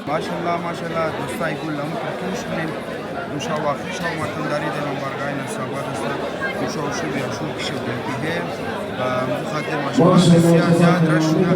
Maşallah maşallah dostay kullam kuşmin muşawa khishaw matndari de nombargay na sabadasta muşaw shubi ashur kishib bihe va mukhatir maşallah besiya ziyad rashuna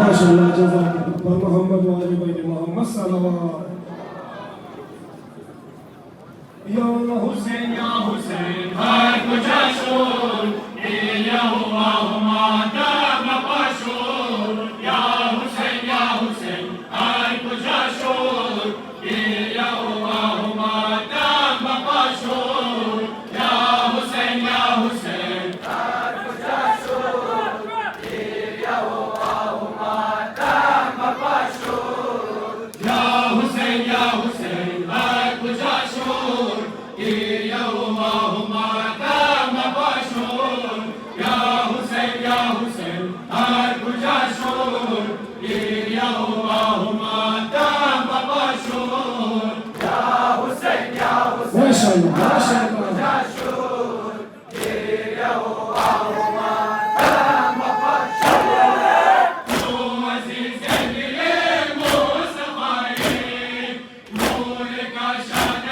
माशाल्लाह जज़ाकल्लाह पर मोहम्मद वाले भाई मोहम्मद सल्लल्लाहु या हुसैन हर कुजा शोर या हुआ दाम पाशोर या हुसैन हर कुजा शोर या हुआ दाम पाशोर या हुसैन हर कुजा शोर या हुआ दाम पाशोर या हुसैन हर कुजा शोर या हुआ दाम पाशोर या हुसैन हर कुजा शोर या हुआ दाम पाशोर या हुसैन माशाल्लाह माशाल्लाह कुजा शोर या हुआ दाम पाशोर तो अजीज दिले मुस्तफाए नूर का शान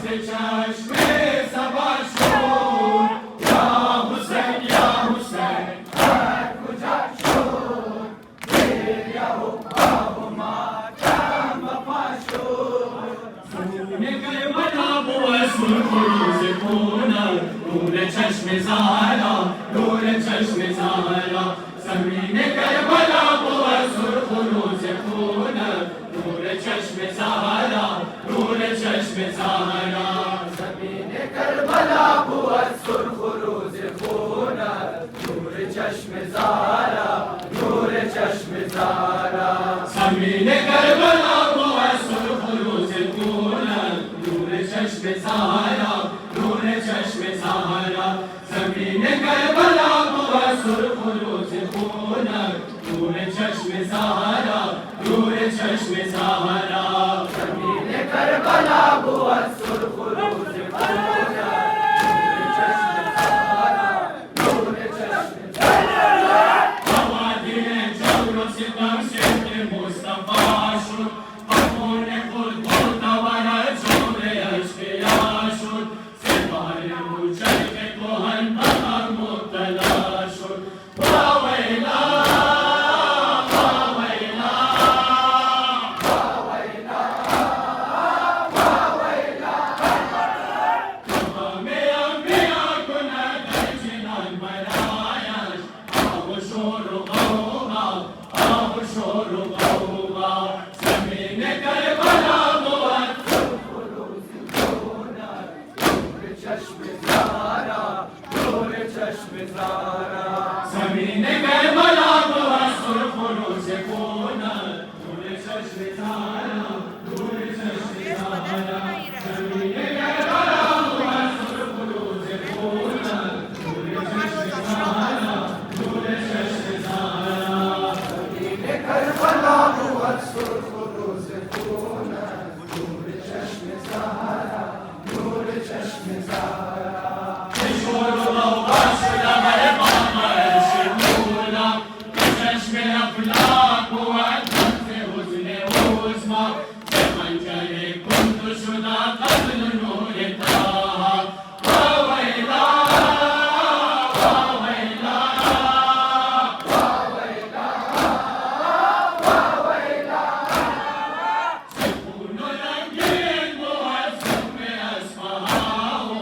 Stay ज़हरा नूर चश्मे ज़हरा ज़मीन करबला हुआ सुर्ख़ रोज़ खून नूर चश्मे ज़हरा नूर चश्मे ज़हरा ज़मीन करबला हुआ सुर्ख़ रोज़ खून नूर चश्मे ज़हरा नूर चश्मे ज़हरा ज़मीन करबला हुआ सुर्ख़ रोज़ खून नूर चश्मे ज़हरा नूर चश्मे ज़हरा ज़मीन करबला हुआ सुर्ख़ रोज़ खून नूर चश्मे ज़हरा नूर चश्मे ज़हरा ज़मीन करबला हुआ सुर्ख़ रोज़ खून नूर चश्मे ज़हरा नूर चश्मे ज़हरा हवादिए जौर सितम शेर मुस्तफ़ा शुद अपने खुद खुदवारा जोरे अश्किया शुद सिवारे मुझल के कोहन बहार मुतला शुद वावैला वावैला वावैला वावैला हमें अम्बिया गुना दर्जनान मरायाश आओ शोर गौगा आओ शोर गौगा ज़मीन करबला हुआ नूर चश्मे ज़हरा नूर चश्मे ज़हरा ज़मीन करबला हुआ सुर्ख़ रोज़ खून नूर चश्मे ज़हरा नूर चश्मे ज़हरा ज़मीन करबला हुआ सुर्ख़ रोज़ खून नूर चश्मे ज़हरा नूर चश्मे ज़हरा ज़मीन करबला हुआ सुर्ख़ रोज़ खून नूर चश्मे ज़हरा नूर चश्मे ज़हरा शोर गौगा शुदा मरक़ाम अर्श-ए-मूला चश्मे अफ़लाक हुआ तख्त हुस्न उज़्मा खंजर कुंद शुदा क़त्ल नूर ताहा वावैला वावैला वावैला वावैला सुकून रंगीन मुअज़्ज़म में अस्फ़हाओ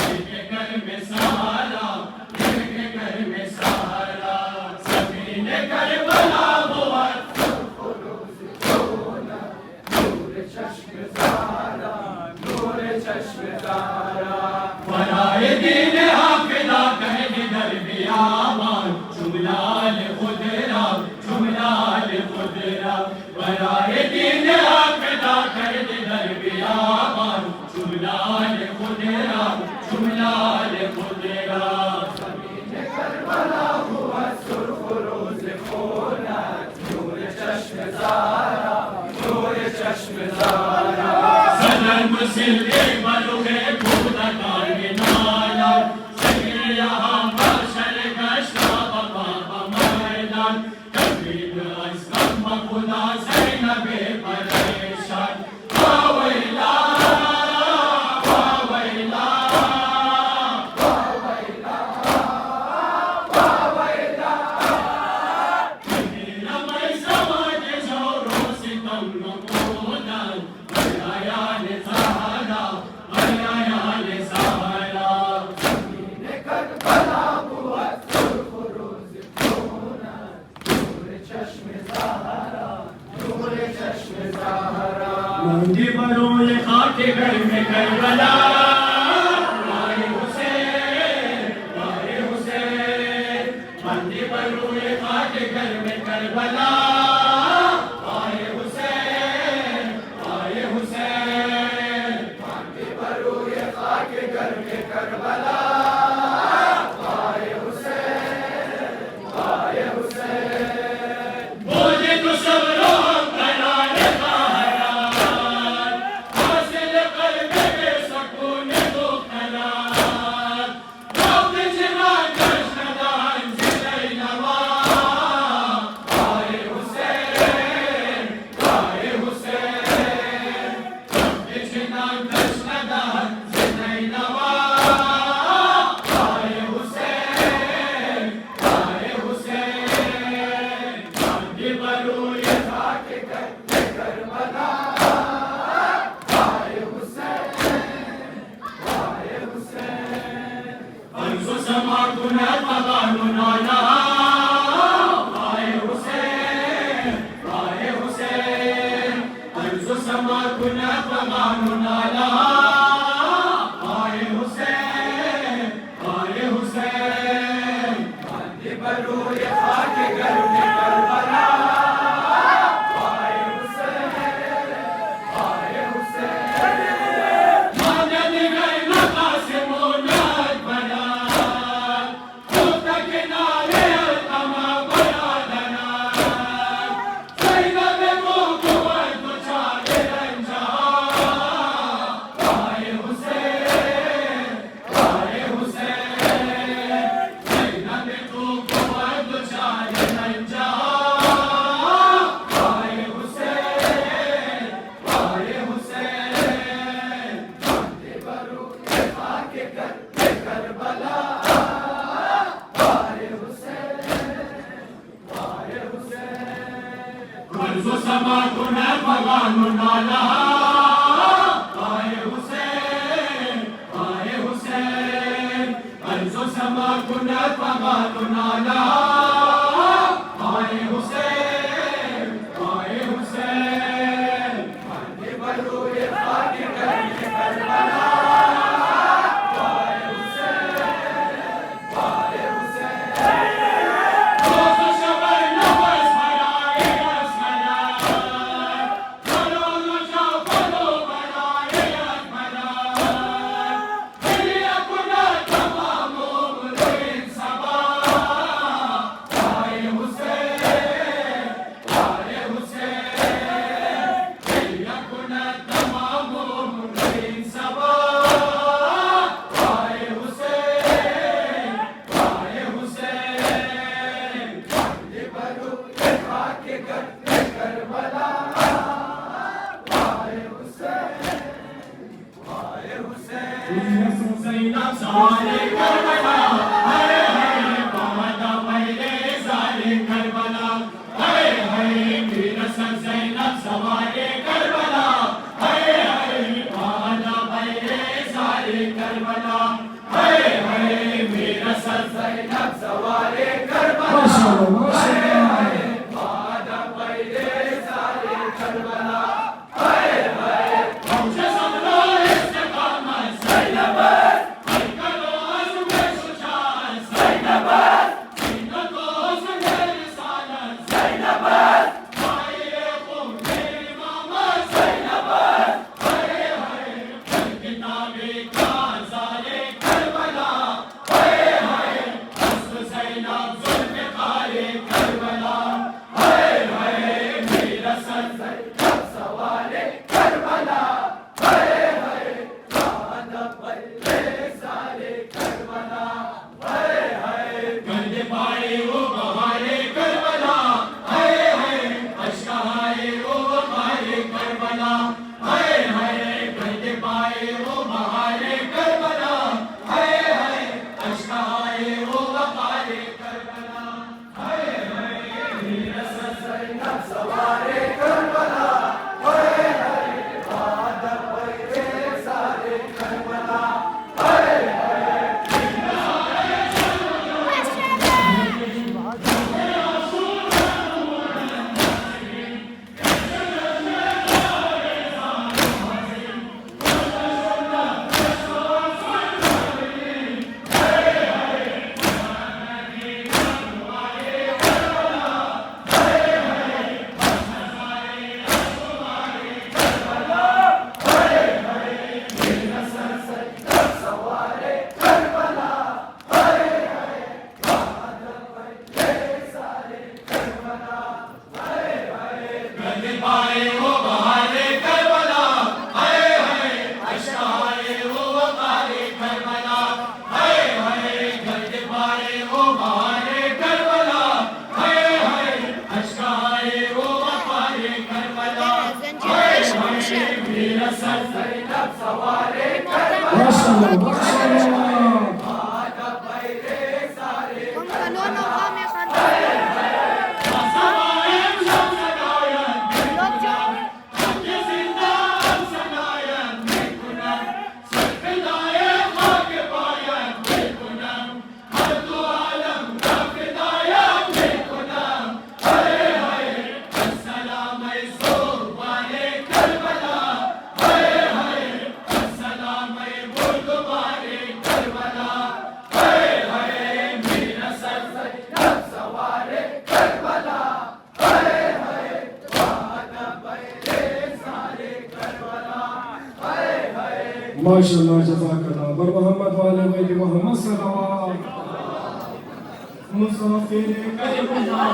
इनके घर में सहारा इनके घर में सहारा ज़मीन करबला हुआ सुर्ख़ रोज़ खून नूर चश्मे ज़हरा नूर चश्मे ज़हरा वराए दीन हाफ़िज़ा कह दिगर बियाबान जुमलाल खुदरा जुमलाल खुदरा वराए दीन हाफ़िज़ा कह दिगर बियाबान जुमलाल खुदरा जुमलाल खुदरा ज़मीन करबला हुआ सुर्ख़ रोज़ खून नूर चश्मे ज़हरा नूर चश्मे ज़हरा सदर मुसिल्ले बलुगे कूदकार नाला सगिर यहाँ माशर गश्ता बपा मैदान तकरीब अज़ कम खुदा ज़ैनबे परेशान वावैला वावैला वावैला वावैला मेरा मैं समाज जोरों सितम नमूदन अयाल ज़हरा अयाल ज़हरा ज़मीन करबला हुआ सुर्ख़ रोज़ खून नूर चश्मे ज़हरा नूर चश्मे ज़हरा मंदी बरोए खाके घर में करबला आए हुसैन मंदी बरोए खाके घर में करबला आए हुसैन मंदी बरोए खाके घर में करबला आए हुसैन बोले तो सब रोम कराने का हरार हासिल करने में सकून को करार रोक जिना जश्नदान ज़िले नवा आए हुसैन كنت مغانون على آي حسين آي حسين أرض السما كنت مغانون على آي حسين آي حسين عندي بروي خاك قلب كربلا آي حسين آي حسين مدد بين قاسم ونكبلا شفتك ناري القمر بلادنا زينب موك والدشار الانجاب آي حسين آي حسين زينب موك والدشار الانجاب آي حسين آي حسين عندي بروح خاك كربلا آي حسين آي حسين أرض السما كنت مغانون على آي حسين آي حسين أرض السما كنت مغانون على آي حسين آي حسين عندي بروح خاك كربلا آي حسين آي حسين روز شبر نفس بنائے اسمنا کلو نشا کلو بنائے اسمنا دلی اپنا تمام عمر انصبا آئے حسین آئے حسین دلی اپنا تمام عمر انصبا آئے حسین آئے حسین عندي بروح خاك كربلا آي حسين آي حسين زينب سواري كربلا هاي هاي بعد ويلي زاري كربلا هاي هاي مير سر زينب سواري كربلا هاي هاي بعد ويلي زاري كربلا هاي هاي مير سر زينب سواري كربلا Maşallah, maşallah. بعد ويلي زاري كربلا هاي هاي موجة صدرا استقامة زينب هيكلو عزم شجاع زينب زينة عزم رسالة زينب هاي قوم الإمامة زينب هاي هاي الكتاب كان زاري كربلا هاي هاي أصل زينب ظلم قاري كربلا هاي هاي مير سر زينب سواري كربلا هاي هاي بعد ويلي زاري كربلا هاي هاي قلب باي وبهاري كربلا هاي هاي أشك هاي وبهاري كربلا هاي هاي قلب باي وبهاري كربلا هاي هاي أشك هاي وبهاري كربلا هاي هاي مير سر زينب سواري كربلا هاي هاي بعد ويلي زاري كربلا هاي هاي गंदे पाए वो बहारे करबला हाय हाय अश्क आए वो वकारे करबला हाय हाय गंदे पाए वो बहारे करबला हाय हाय अश्क आए वो वकारे करबला हाय हाय मेरा सर ज़ैनब सवारे करबला Maşallah, maşallah. बाद बैरे सारे उनका लोनो काम है खानदान समायम शमसनायन लोग जो ये जिंदा सनायन बिल्कुल सर पे लाए खाक पायन बिल्कुल हर माशाअल्लाह जज़ाकल्लाह बर मोहम्मद वाले बैत मोहम्मद सल्लल्लाहु मुसाफिर करबला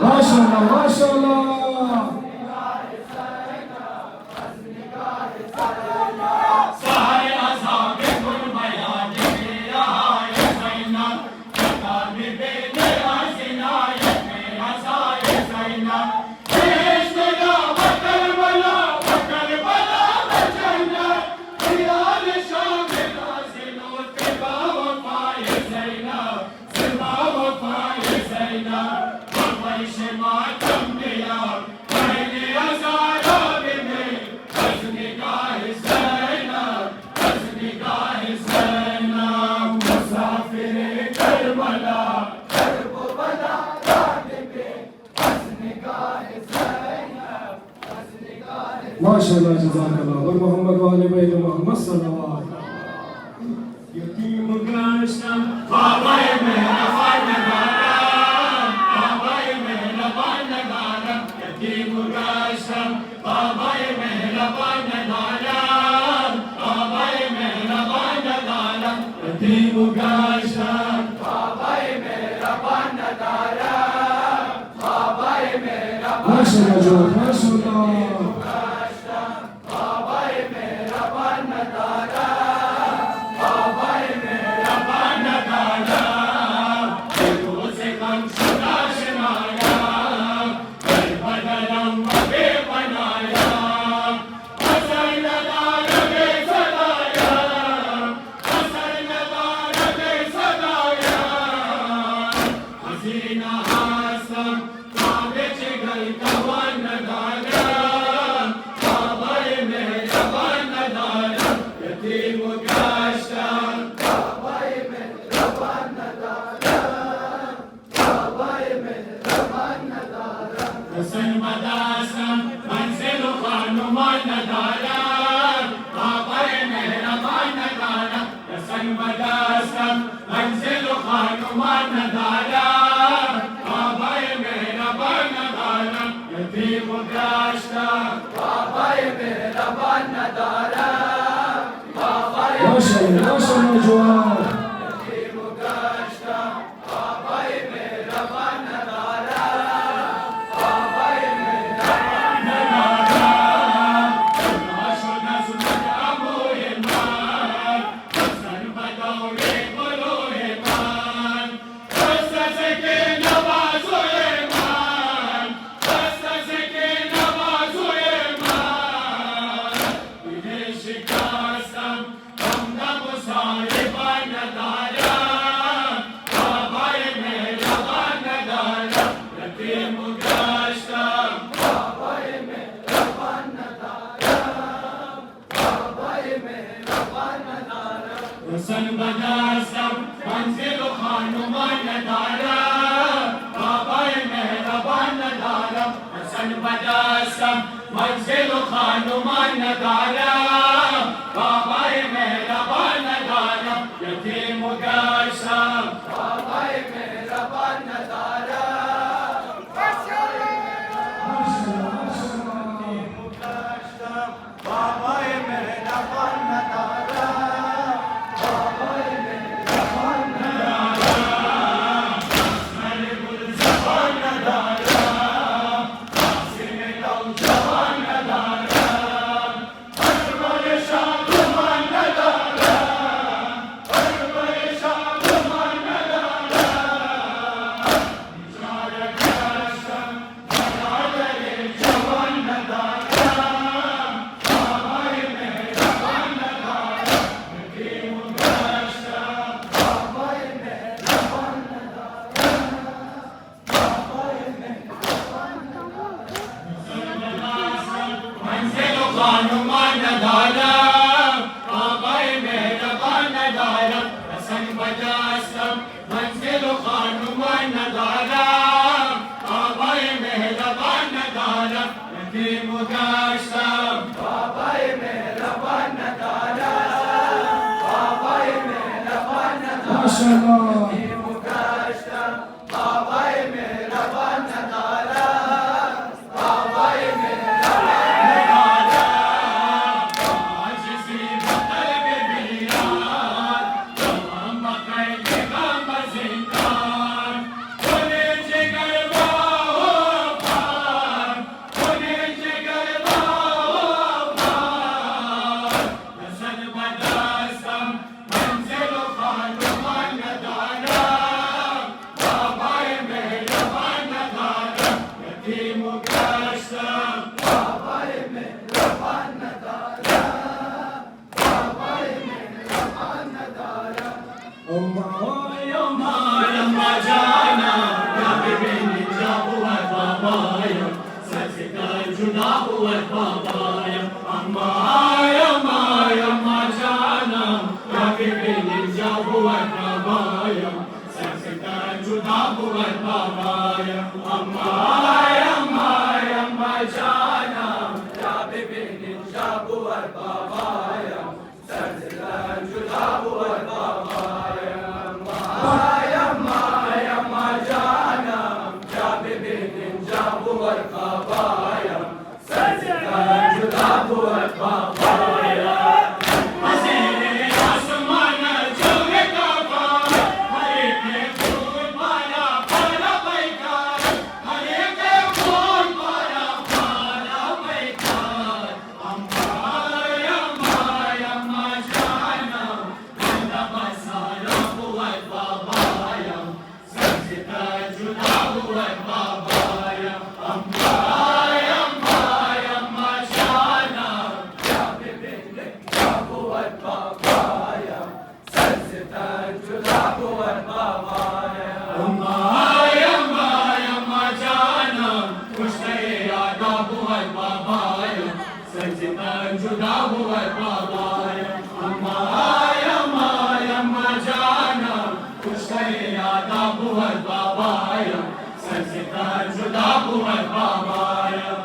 माशाअल्लाह माशाअल्लाह माशाअल्लाह जज़ाकल्लाह बर मोहम्मद वाले बैत मोहम्मद सल्लल्लाहु अलैहि वसल्लम यतीम कृष्ण बाबाए मेरा नगारा बाबाए मेरा नगारा यतीम कृष्ण यतीम गाशम बाबाई मेरा बनदारा बाबाई मेरा माशाल्लाह जो माशाल्लाह बाबाई मेरा बनदारा बाबाई मेरा बनदारा दिलों से कम शुदा शनाया कर बदलम मगे बनाया हसन नदार के सदाया हसन नदार के सदाया हसीना हासम काबे चिगल कवन दारा बाबाई मेरा बनदारा यतीम गाशम बाबाई मेरा बनदारा बाबाई मेरा बनदारा हसन मदासम मंजिल खानुमान दारा बाबाई मेरा बनदारा हसन मदासम मंजिल खानुमान दारा बाबाई मेरा बनदारा यतीम गाशम बाबाई मेरा बनदारा बाबाई माशाल्लाह माशाल्लाह जो यतीम गाशम बाबाई मेरा बनदारा बाबाई मेरा बनदारा नाशुदा सुनता मोए मान हसन बदौरे बोलोए मान हसन से के नवाजोए मान हसन से के नवाजोए मान इन्हें शिकासम हमदा मुसारे बनदारा बाबाई मेरा बनदारा यतीम गाशम बाबाई मेरा बनदारा बाबाई मेरा बनदारा हसन बदासम मंजिल खानुमान दारा बाबाई मेरा बनदारा हसन बदासम मंजिल खानुमान दारा बाबाई मेरा बनदारा यतीम गाशम बाबाई मेरा बनदारा बाबाई मेरा बनदारा बाबाई मेरा बनदारा मेरे गुल जवान दारा सिर लौ जवान दारा अकबर शाह मान दारा अकबर शाह मान दारा निचार गाशम बहादुर जवान दारा बाबाई मेरा बनदारा यतीम गाशम बाबाई मेरा बनदारा बाबाई मेरा मंजिल खानुमान दारा बाबाई मेरा बनदारा हसन बदासम मंजिल खानुमान दारा बाबाई मेरा बनदारा यतीम गाशम बाबाई मेरा बनदारा बाबाई मेरा बनदारा माशाल्लाह यतीम गाशम बाबाई मेरा बनदारा बाबाई मेरा बनदारा आज सी बदल के बियान तमाम मकई का मजिंदान बोले जिगर बाहो पार बोले जिगर बाहो पार हसन बदासम मंजिल खानुमान दारा बाबाई मेरा बनदारा यतीम गाशम बाबाई मेरा बनदारा बाबाई मेरा बनदारा अम्मा अम्मा जाना या बिबिन जाबुआ बाबाया सजदा जुदा हुआ बाबाया अम्मा अम्मा जाना या बिबिन जाबुआ बाबाया सजदा जुदा हुआ बाबाया अम्मा जाना या बिबिन जाबुआ बाबाया सजदा जुदा हुआ बाबाया अम्मा जाना या बिबिन जाबुआ बाबाया सजदा जुदा हुआ बाबाया हसीने आसमान जुगे بود بابایم سر ستر جدا بود بابایم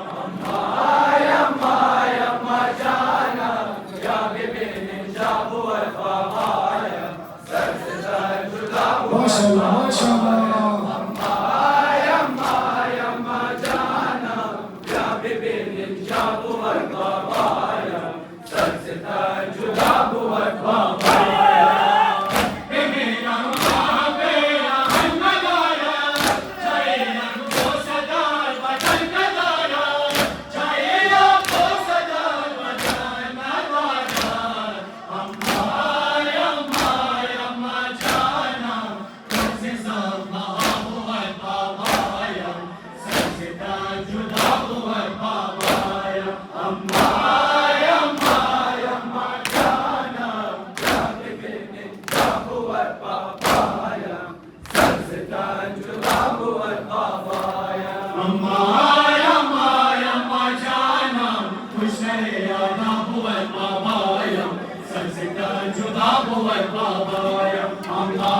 اما جانم یا ببینیم جا بود بابایم سر ستر جدا بود ماشاءالله ماشاءالله اما جانم یا ببینیم جا بود بابایم سر ستر جدا بود بابایم ببینم بابایم ندارم جاییم بوسدار وطن ندارم جاییم بوسدار وطن ندارم اما جانم روز زلمه بود بابایم سر ستر جدا بود بابایم اما جانم یا ببینیم جا بود بابایم سر ستر جدا بود بابایم اما جانم خوشتر یادا بود بابایم سر ستر جدا بود بابایم اما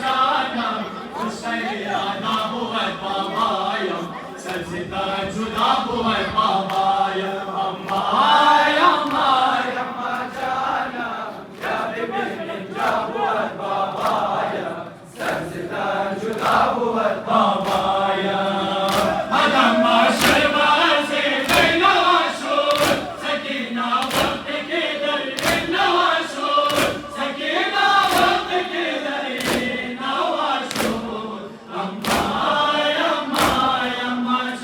جانم خوشتر یادا بود بابایم سر ستر جدا بود بابایم اما جانم یا ببینیم جا بود بابایم سر ستر جدا بود بابایم آدم باشر بازی بینوا شد سکینه وقتی که در بینوا شد سکینه وقتی که در بینوا شد اما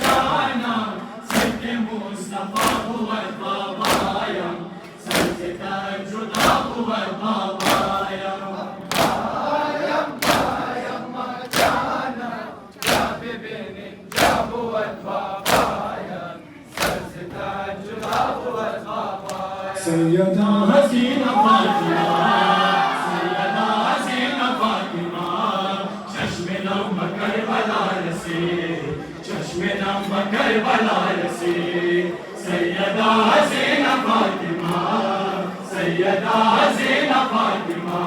جانم سبک مصطفی بود بابایم سر ستر جدا بود بابایم یا ببینیم جا بود بابایم سر ستر جدا بود بابایم سیدا حسینه فاطمه سیدا حسینه فاطمه چشم نم به کربلا رسید چشم نم به کربلا رسید سیدا حسینه فاطمه سیدا حسینه فاطمه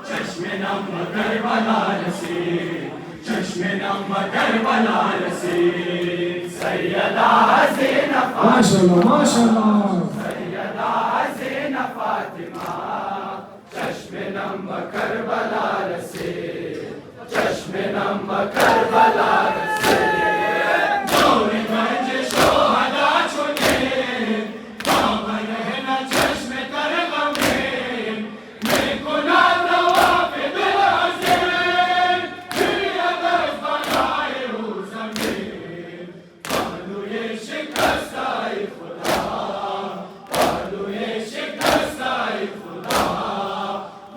چشم نم به کربلا رسید چشم نم به کربلا رسید سیدا حسینه ماشاءالله ماشاءالله سیدا حسینه فاطمه چشم نم به کربلا رسید چشم نم به کربلا رسید دور گنج شهدا چونین بابا رهنا چشم تر غمین میکند نوافل عظیم میاد از بالای او زمین بالوی شکستای خدا بالوی شکستای خدا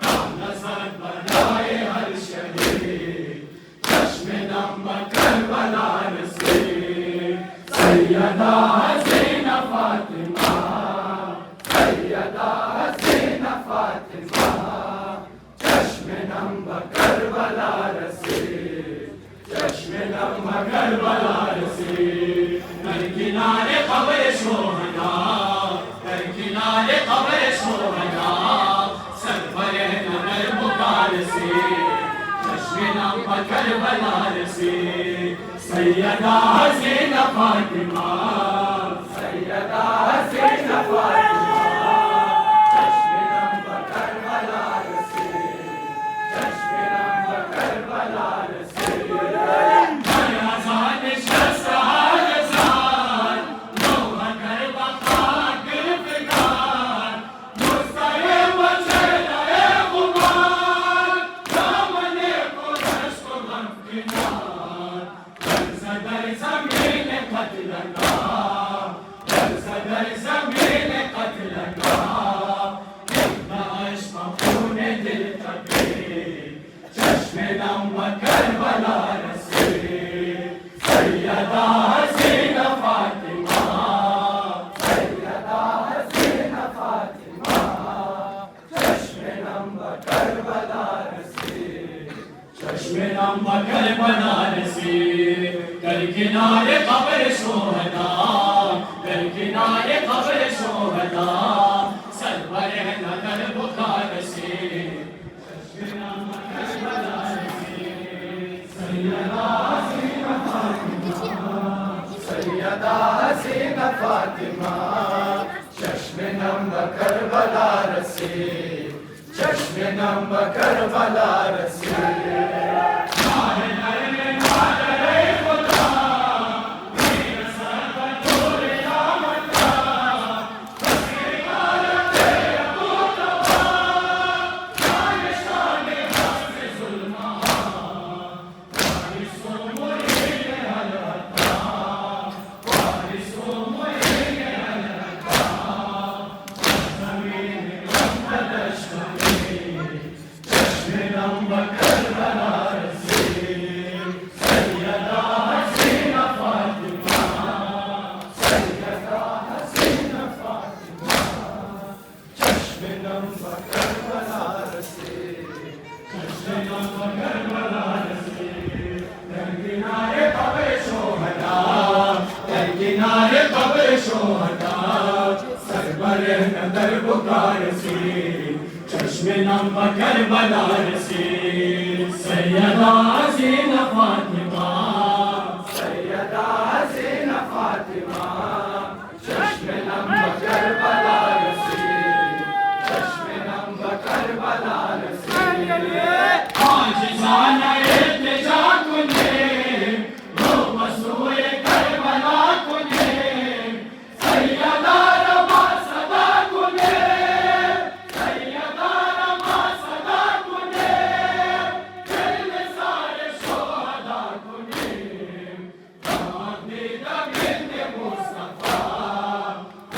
نام نزد برای هر شهید چشم نم به کربلا رسید سیدا حسینه فاطمه سیدا حسینه فاطمه چشم نم به کربلا رسید چشم نم به کربلا رسید در کنار قبر شهدا در کنار قبر شهدا سرور نظر بکا رسید چشم نم به کربلا رسید سیدا حسینه فاطمه سیدا حسینه فاطمه چشم نم به کربلا رسید چشم نم به کربلا رسید در ازان نشست هر زان نوح کربلا خاک فگان مستقیم و چهره غبار دامن گذشت و غم کنار در زمین قتلگاه در زمین قتلگاه نعش خون دل تبید چشم نم به کربلا رسید سیدا حسینه فاطمه سیدا حسینه فاطمه چشم نم به کربلا رسید چشم نم به کربلا رسید در کنار قبر شهدا در کنار قبر شهدا سرور نظر بکا رسید چشم نم به کربلا फातिमा चश्मे नम करबला रसी चश्मे नम करबला रसी किनारे कब्र शोहदा सरबरे नदर पुकार से चश्मे नम करबला से सैयदा ज़ैन फातिमा सैयदा ज़ैन फातिमा चश्मे नम करबला से चश्मे नम करबला से आज जाना इल्तिजा कुने रो मसूए करबला कुने सैयदा रमा सदा कुने सैयदा रमा सदा कुने दिल सारे शोहदा कुने ताक़ीद बिन मुस्तफा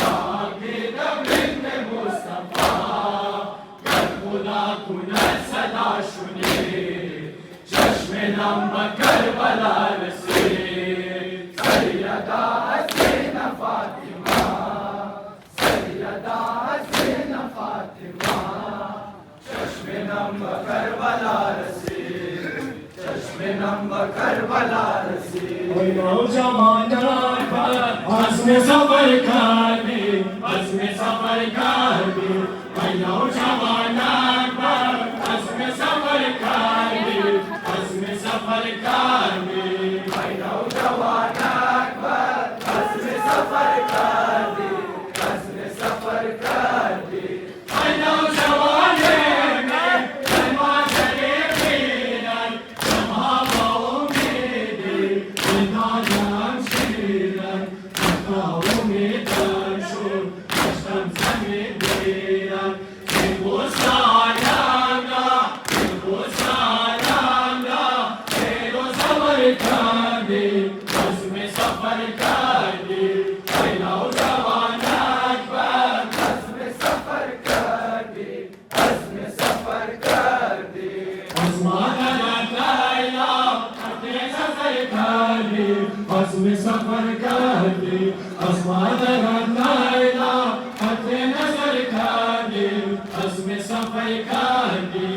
ताक़ीद बिन मुस्तफा करबला कुने सदा शुने चश्मे नम करबला से सैयदा ज़ैन फातिमा सैयदा ज़ैन फातिमा चश्मे नम करबला से चश्मे नम करबला से नौजवाना पर आज़्म सफर करने आज़्म सफर करने नौजवाना पर आज़्म सफर करने आज़्म सफर करने नौजवाना पर आज़्म सफर करने आज़्म सफर करने नौजवाने में जमा चले फिरन जमा उम्मीदें बिना जान शिरन बताओ में दर्शो कष्टम समेत देरन वो सारांगा वो सारांगा तेरो सफर कर दे आज़्म सफर कर दे नौजवाना पर आज़्म सफर कर दे आज़्म सफर कर दे आज़माना लाइला अपने सफर कर दे आज़्म सफर कर दे आज़माना लाइला अपने नजर कर दे आज़्म सफर कर दे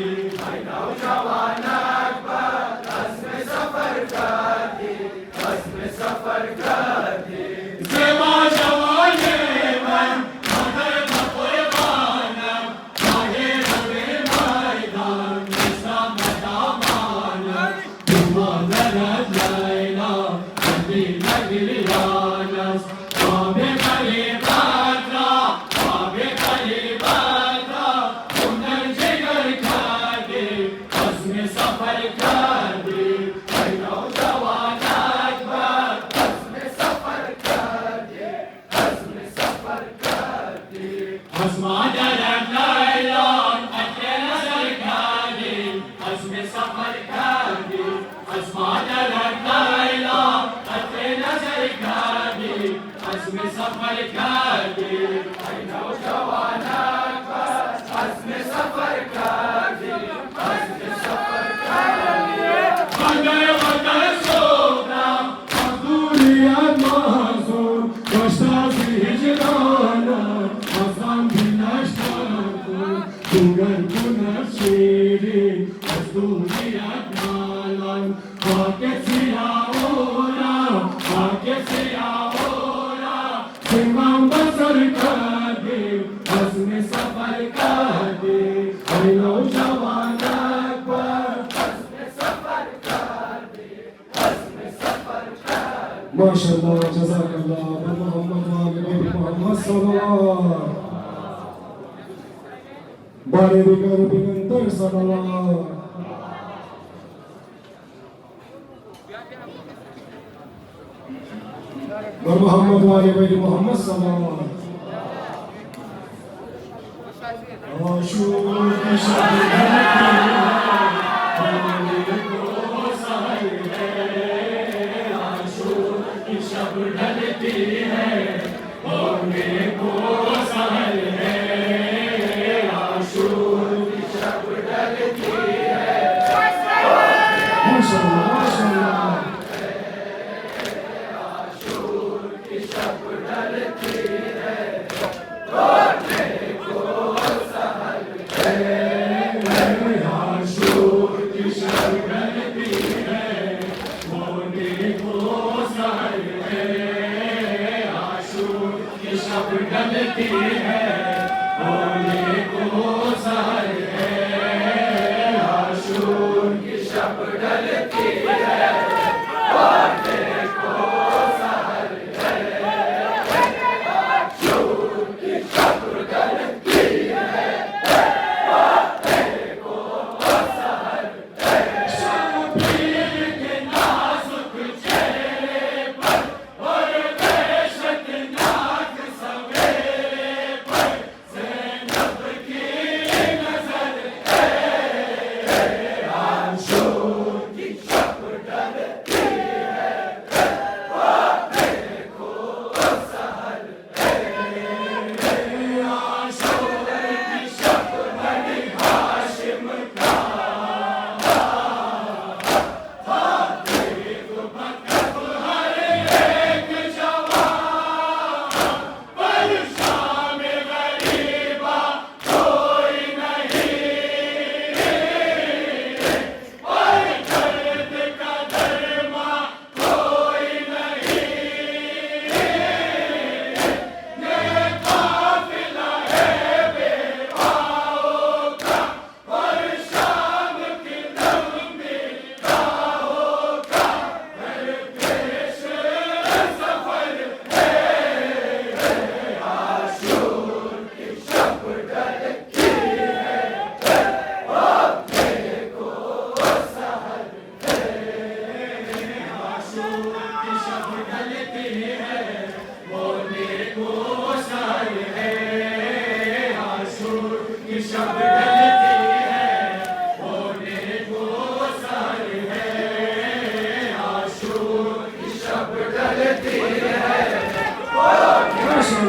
नौजवाना पर आज़्म सफर कर दे आज़्म सफर कर दे सेवा जवाने मन मगर बकुरबानम चाहे रवे मैदान इस्लाम दामानम दुआ नरद लैला अभी लगली रानस आबे कले बात्रा आबे कले बात्रा उन्नर जिगर कर दे आज़्म सफर कर दे नौजवाना पर आज़्म सफर कर दे आज़्म सफर कर दे आज़माना लैला अपने नजर कर दे आज़्म सफर कर दे आज़माना लैला अपने नजर कर दे आज़्म सफर कर दे नौजवाना पर आज़्म सफर कर दे आज़्म सफर कर दे अगर वतन सोना दूरियात महजूर कष्टाची हिजराना आसाम भी नष्टाको डूंगर पुनः शिरीन दूरियात नालन आके सियाओरा सिंगाम बसर कर दे आज़्म सफर कर दे नौजवाना पर आज़्म सफर कर दे आज़्म सफर कर दे माशाअल्लाह जज़ाकल्लाह Mohammad salawat. Bari digar bingantar salawat. Bar Muhammad wa ali baiti Muhammad salawat. Ashur ki shab ढलती है होने को सहल है आशूर की शब ढलती है माशाअल्लाह माशाअल्लाह आशूर की शब ढलती है होने को सहल है आशूर की शब ढलती है होने को सहल शब ढलती है होने को सहल है आशूर की शब ढलती है होने को सहल है आशूर की शब ढलती है होने को सहल है शबीर के नाजुक चेहरे पर और बेशक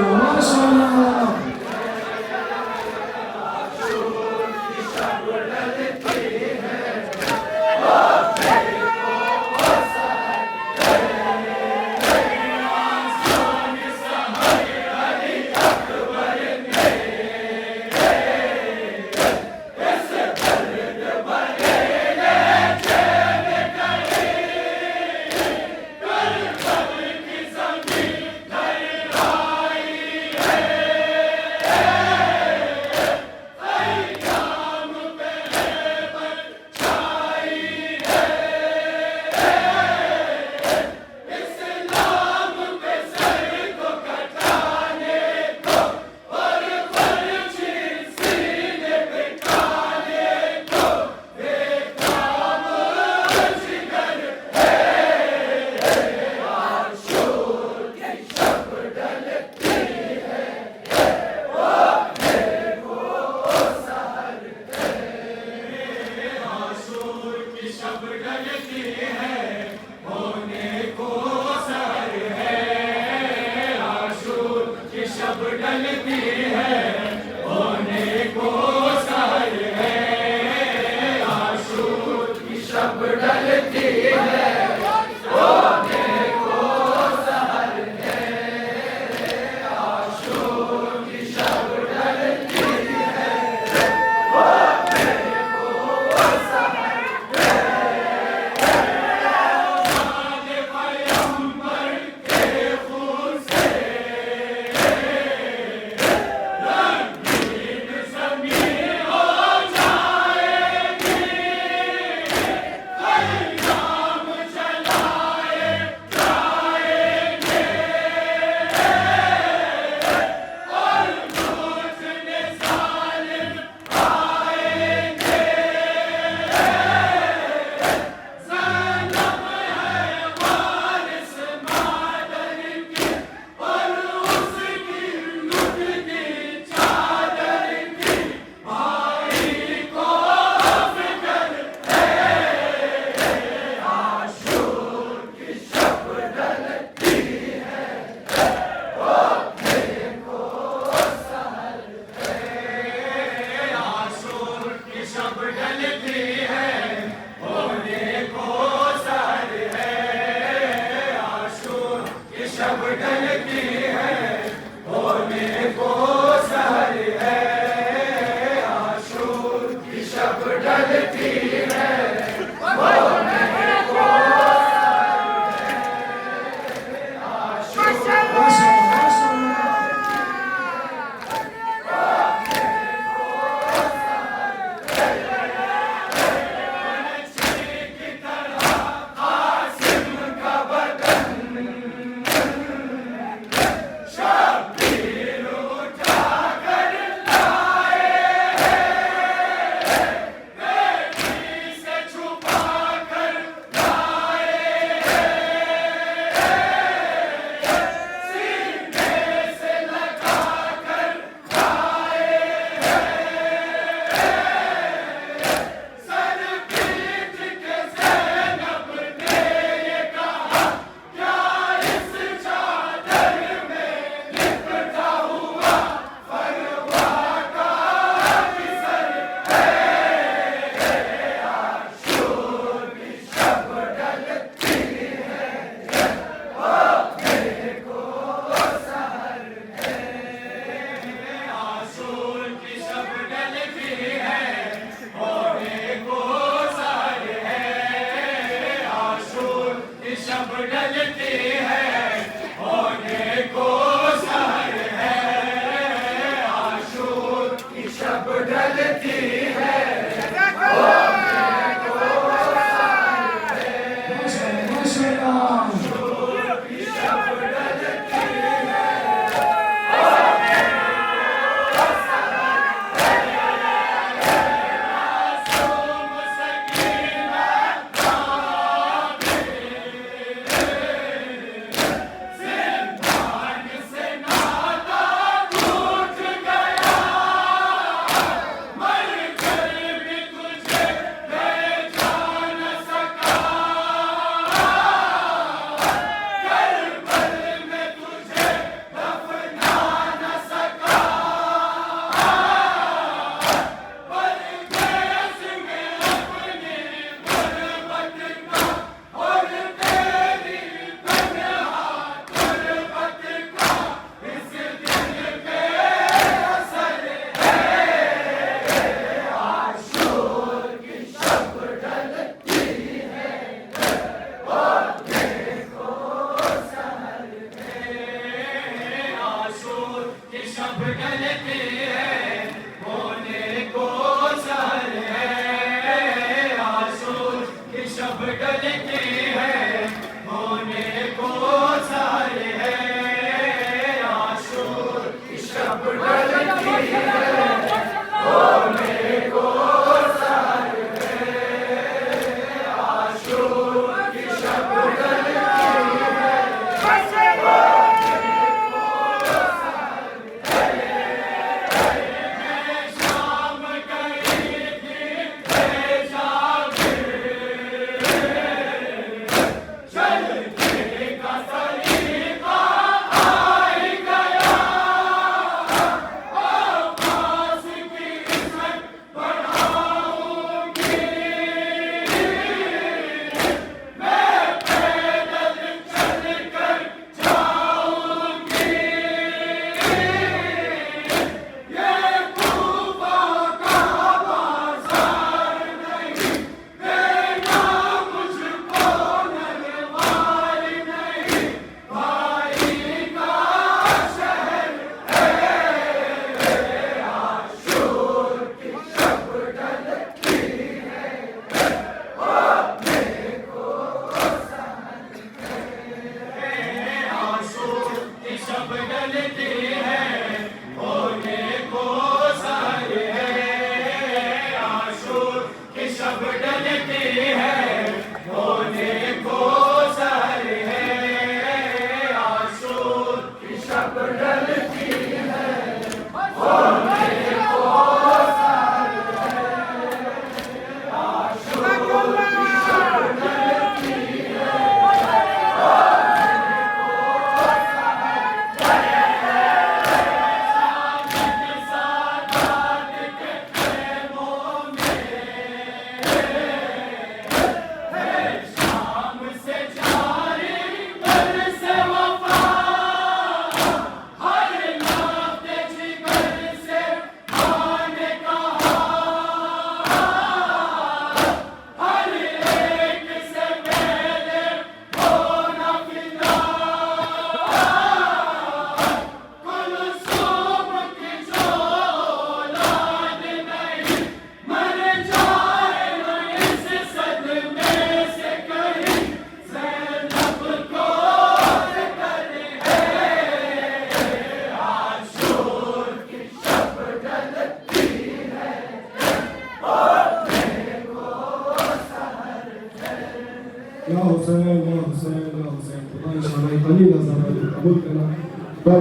या हुसैन या हुसैन या हुसैन खुदा इंशाअल्लाह इतनी नज़ारा कबूल करना।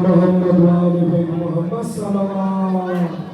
मोहम्मद वाले मोहम्मद सल्लल्लाहु